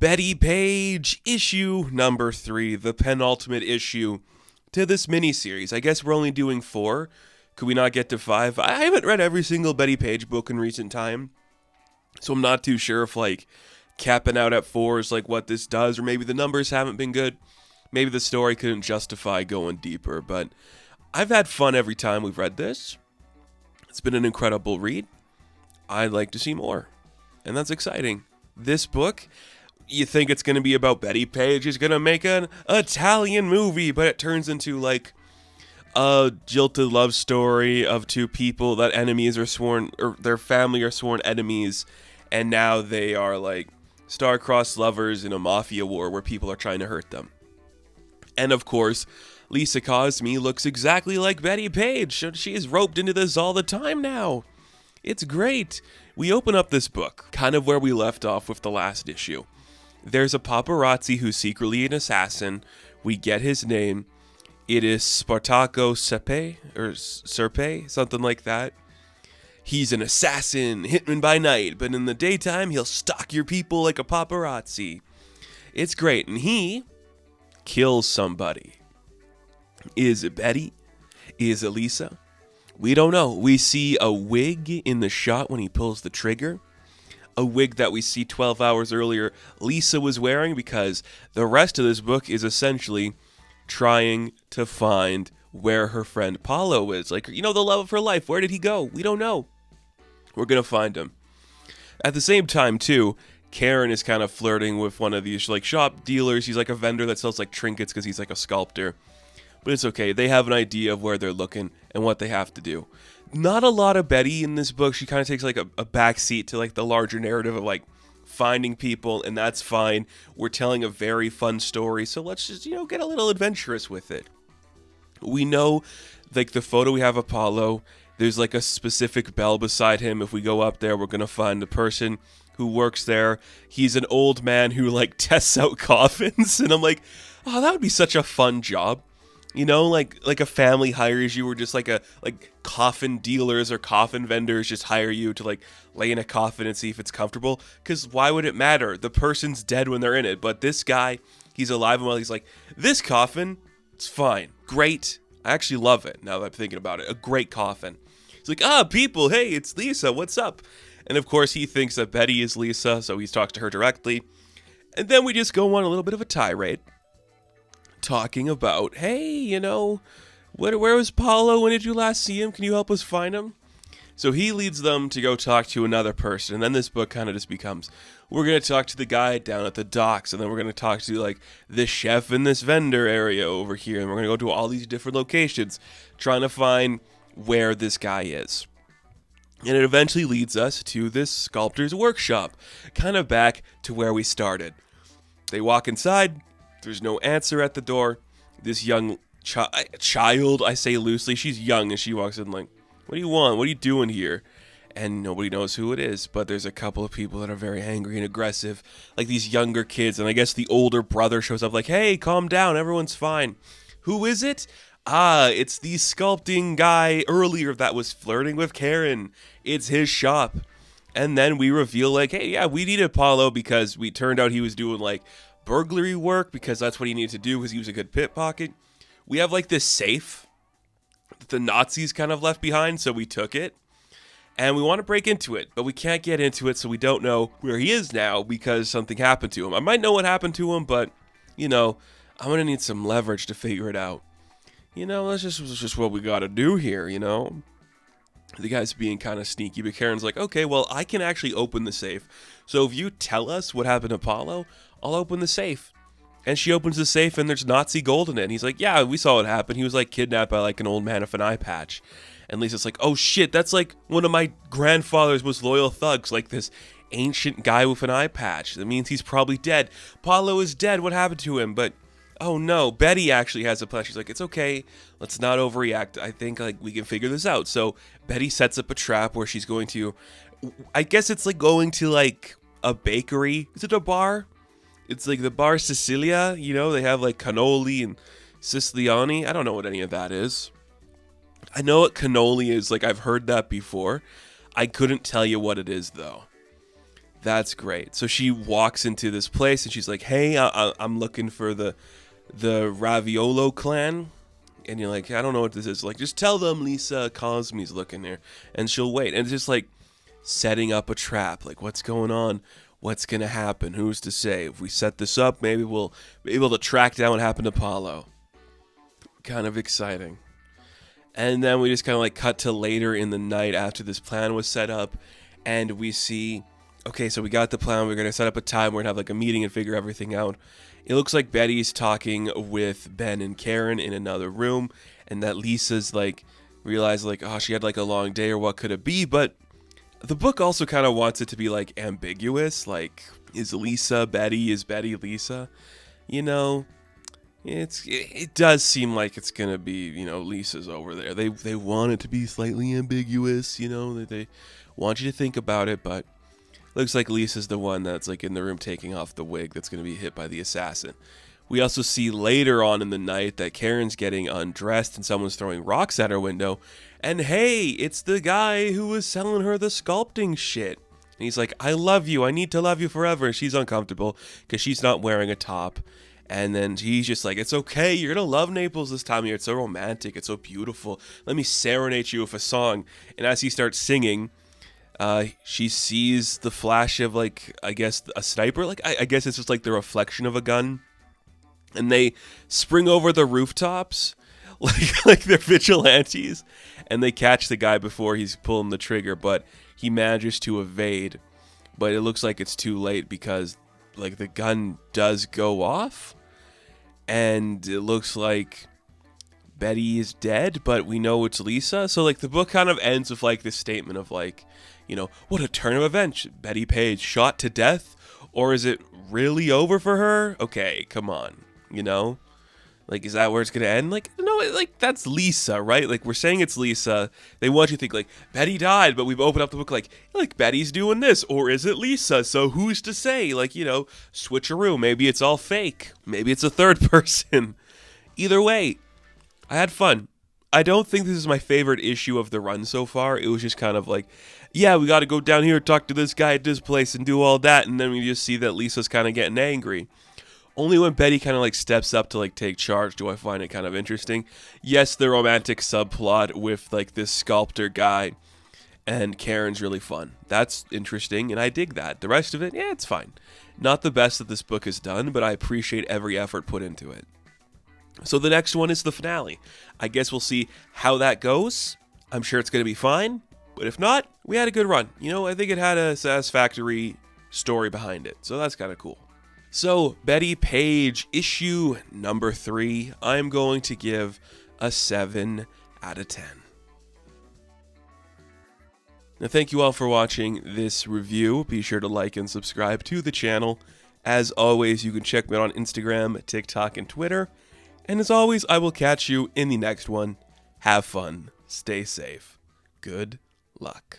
Bettie Page, issue number 3, the penultimate issue to this miniseries. I guess we're only doing 4. Could we not get to 5? I haven't read every single Bettie Page book in recent time, so I'm not too sure if, capping out at 4 is, what this does, or maybe the numbers haven't been good. Maybe the story couldn't justify going deeper, but I've had fun every time we've read this. It's been an incredible read. I'd like to see more, and that's exciting. This book, you think it's going to be about Bettie Page is going to make an Italian movie, but it turns into a jilted love story of two people that enemies are sworn, or their family are sworn enemies, and now they are star-crossed lovers in a mafia war where people are trying to hurt them. And of course, Lisa Cosme looks exactly like Bettie Page. She is roped into this all the time now. It's great. We open up this book, kind of where we left off with the last issue. There's a paparazzi who's secretly an assassin. We get his name. It is Spartaco Serpe, something like that. He's an assassin, hitman by night, but in the daytime, he'll stalk your people like a paparazzi. It's great, and he kills somebody. Is it Bettie? Is it Lisa? We don't know. We see a wig in the shot when he pulls the trigger. A wig that we see 12 hours earlier Lisa was wearing, because the rest of this book is essentially trying to find where her friend Paolo is. The love of her life. Where did he go? We don't know. We're going to find him. At the same time, too, Karen is kind of flirting with one of these shop dealers. He's a vendor that sells trinkets because he's a sculptor. But it's okay. They have an idea of where they're looking and what they have to do. Not a lot of Bettie in this book. She kind of takes a back seat to the larger narrative of finding people, and that's fine. We're telling a very fun story, so let's just get a little adventurous with it. We know the photo we have of Paolo, there's a specific bell beside him. If we go up there, we're gonna find the person who works there. He's an old man who tests out coffins, and I'm oh, that would be such a fun job. A family hires you, or just coffin dealers or coffin vendors just hire you to lay in a coffin and see if it's comfortable. Because why would it matter? The person's dead when they're in it. But this guy, he's alive and well. He's this coffin, it's fine. Great. I actually love it now that I'm thinking about it. A great coffin. He's people, hey, it's Lisa. What's up? And of course, he thinks that Bettie is Lisa, so he talks to her directly. And then we just go on a little bit of a tirade, talking about, hey, where was Paolo? When did you last see him? Can you help us find him? So he leads them to go talk to another person, and then this book kind of just becomes, we're going to talk to the guy down at the docks, and then we're going to talk to the chef in this vendor area over here, and we're going to go to all these different locations trying to find where this guy is. And it eventually leads us to this sculptor's workshop, kind of back to where we started. They walk inside. There's no answer at the door. This young child, I say loosely, she's young, and she walks in what do you want? What are you doing here? And nobody knows who it is, but there's a couple of people that are very angry and aggressive, these younger kids, and I guess the older brother shows up hey, calm down, everyone's fine. Who is it? It's the sculpting guy earlier that was flirting with Karen. It's his shop. And then we reveal hey, yeah, we needed Paolo because we turned out he was doing burglary work, because that's what he needed to do because he was a good pickpocket. We have this safe that the Nazis kind of left behind, so we took it. And we want to break into it, but we can't get into it, so we don't know where he is now because something happened to him. I might know what happened to him, but, I'm going to need some leverage to figure it out. That's just what we got to do here, The guy's being kind of sneaky, but Karen's okay, well, I can actually open the safe. So if you tell us what happened to Paolo, I'll open the safe. And she opens the safe, and there's Nazi gold in it. And he's yeah, we saw what happened. He was kidnapped by an old man with an eye patch. And Lisa's oh shit, that's one of my grandfather's most loyal thugs, this ancient guy with an eye patch. That means he's probably dead. Paolo is dead. What happened to him? But oh no, Bettie actually has a plan. She's it's okay, let's not overreact. I think we can figure this out. So Bettie sets up a trap where she's going to, I guess it's going to a bakery. Is it a bar? It's the bar Sicilia, they have cannoli and Siciliani. I don't know what any of that is. I know what cannoli is, I've heard that before. I couldn't tell you what it is though. That's great. So she walks into this place and she's like, "Hey, I'm looking for the Raviolo clan." And you're like, "I don't know what this is." Like, just tell them Lisa Cosme's looking there, and she'll wait. And it's just like setting up a trap. Like, what's going on? What's gonna happen? Who's to say? If we set this up, maybe we'll be able to track down what happened to Paolo. Kind of exciting. And then we just kind of like cut to later in the night after this plan was set up, and we see, okay, so we got the plan. We're gonna set up a time. We're gonna have like a meeting and figure everything out. It looks like Betty's talking with Ben and Karen in another room, and that Lisa's like realized like, oh, she had like a long day, or what could it be? But the book also kind of wants it to be like ambiguous. Like, is Lisa Betty? Is Betty Lisa? You know, it does seem like it's gonna be, you know, Lisa's over there. They want it to be slightly ambiguous. You know, they want you to think about it, but looks like Lisa's the one that's like in the room taking off the wig that's going to be hit by the assassin. We also see later on in the night that Karen's getting undressed and someone's throwing rocks at her window. And hey, it's the guy who was selling her the sculpting shit. And he's like, "I love you. I need to love you forever." And she's uncomfortable because she's not wearing a top. And then he's just like, "It's okay. You're going to love Naples this time of year. It's so romantic. It's so beautiful. Let me serenade you with a song." And as he starts singing, she sees the flash of, like, I guess a sniper. Like, I guess it's just like the reflection of a gun. And they spring over the rooftops like they're vigilantes. And they catch the guy before he's pulling the trigger. But he manages to evade. But it looks like it's too late because, like, the gun does go off. And it looks like Betty is dead, but we know it's Lisa. So, like, the book kind of ends with, like, this statement of, like, you know, what a turn of events. Betty Page shot to death? Or is it really over for her? Okay, come on. You know? Like, is that where it's going to end? Like, no, like, that's Lisa, right? Like, we're saying it's Lisa. They want you to think, like, Betty died, but we've opened up the book like Betty's doing this. Or is it Lisa? So who's to say? Like, you know, switcheroo. Maybe it's all fake. Maybe it's a third person. Either way, I had fun. I don't think this is my favorite issue of the run so far. It was just kind of like, yeah, we got to go down here, talk to this guy at this place, and do all that. And then we just see that Lisa's kind of getting angry. Only when Betty kind of like steps up to like take charge do I find it kind of interesting. Yes, the romantic subplot with like this sculptor guy and Karen's really fun. That's interesting, and I dig that. The rest of it, yeah, it's fine. Not the best that this book has done, but I appreciate every effort put into it. So the next one is the finale. I guess we'll see how that goes. I'm sure it's going to be fine. But if not, we had a good run. You know, I think it had a satisfactory story behind it. So that's kind of cool. So, Bettie Page, issue number 3, I'm going to give a 7 out of 10. Now, thank you all for watching this review. Be sure to like and subscribe to the channel. As always, you can check me out on Instagram, TikTok, and Twitter. And as always, I will catch you in the next one. Have fun. Stay safe. Good luck.